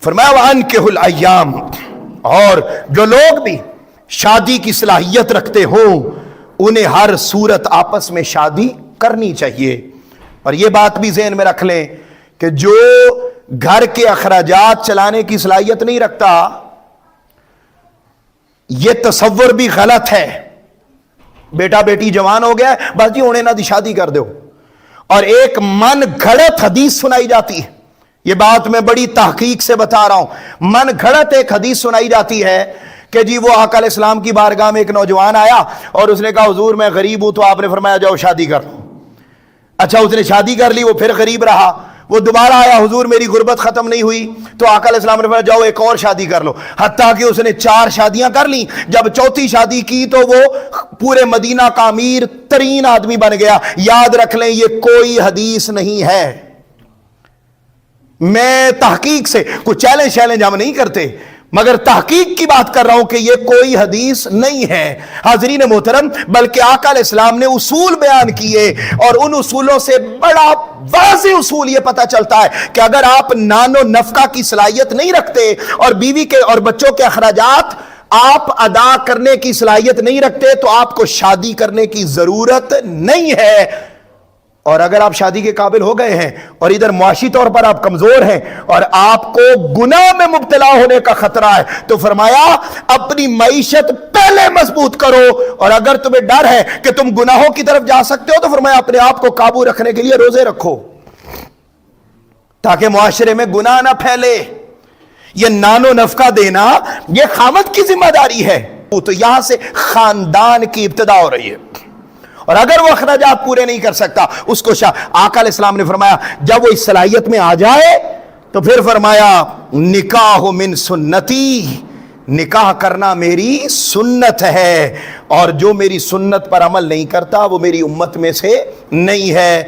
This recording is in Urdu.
فرمایا وَأَنْكِحُوا الْأَيَّامَ، اور جو لوگ بھی شادی کی صلاحیت رکھتے ہوں انہیں ہر صورت آپس میں شادی کرنی چاہیے۔ اور یہ بات بھی ذہن میں رکھ لیں کہ جو گھر کے اخراجات چلانے کی صلاحیت نہیں رکھتا، یہ تصور بھی غلط ہے۔ بیٹا بیٹی جوان ہو گیا، بس جی ہونے نہ دی شادی کر دو، اور ایک من گھڑت حدیث سنائی جاتی ہے۔ یہ بات میں بڑی تحقیق سے بتا رہا ہوں، من گھڑت ایک حدیث سنائی جاتی ہے کہ جی وہ آقا علیہ السلام کی بارگاہ میں ایک نوجوان آیا اور اس نے کہا حضور میں غریب ہوں، تو آپ نے فرمایا جاؤ شادی کر لو۔ اچھا اس نے شادی کر لی، وہ پھر غریب رہا، وہ دوبارہ آیا حضور میری غربت ختم نہیں ہوئی، تو آقا علیہ السلام نے فرمایا جاؤ ایک اور شادی کر لو، حتیٰ کہ اس نے 4 شادیاں کر لیں۔ جب چوتھی شادی کی تو وہ پورے مدینہ کا امیر ترین آدمی بن گیا۔ یاد رکھ لیں یہ کوئی حدیث نہیں ہے۔ میں تحقیق سے کوئی چیلنج ہم نہیں کرتے، مگر تحقیق کی بات کر رہا ہوں کہ یہ کوئی حدیث نہیں ہے۔ حاضرین محترم، بلکہ آقا علیہ السلام نے اصول بیان کیے، اور ان اصولوں سے بڑا واضح اصول یہ پتہ چلتا ہے کہ اگر آپ نان و نفقہ کی صلاحیت نہیں رکھتے اور بیوی کے اور بچوں کے اخراجات آپ ادا کرنے کی صلاحیت نہیں رکھتے تو آپ کو شادی کرنے کی ضرورت نہیں ہے۔ اور اگر آپ شادی کے قابل ہو گئے ہیں اور ادھر معاشی طور پر آپ کمزور ہیں اور آپ کو گناہ میں مبتلا ہونے کا خطرہ ہے، تو فرمایا اپنی معیشت پہلے مضبوط کرو، اور اگر تمہیں ڈر ہے کہ تم گناہوں کی طرف جا سکتے ہو تو فرمایا اپنے آپ کو قابو رکھنے کے لیے روزے رکھو، تاکہ معاشرے میں گناہ نہ پھیلے۔ یہ نان و نفقہ دینا یہ خاوند کی ذمہ داری ہے، تو یہاں سے خاندان کی ابتدا ہو رہی ہے۔ اور اگر وہ اخراجات پورے نہیں کر سکتا اس کو آقا علیہ السلام نے فرمایا جب وہ اس صلاحیت میں آ جائے تو پھر فرمایا نکاح من سنتی، نکاح کرنا میری سنت ہے، اور جو میری سنت پر عمل نہیں کرتا وہ میری امت میں سے نہیں ہے۔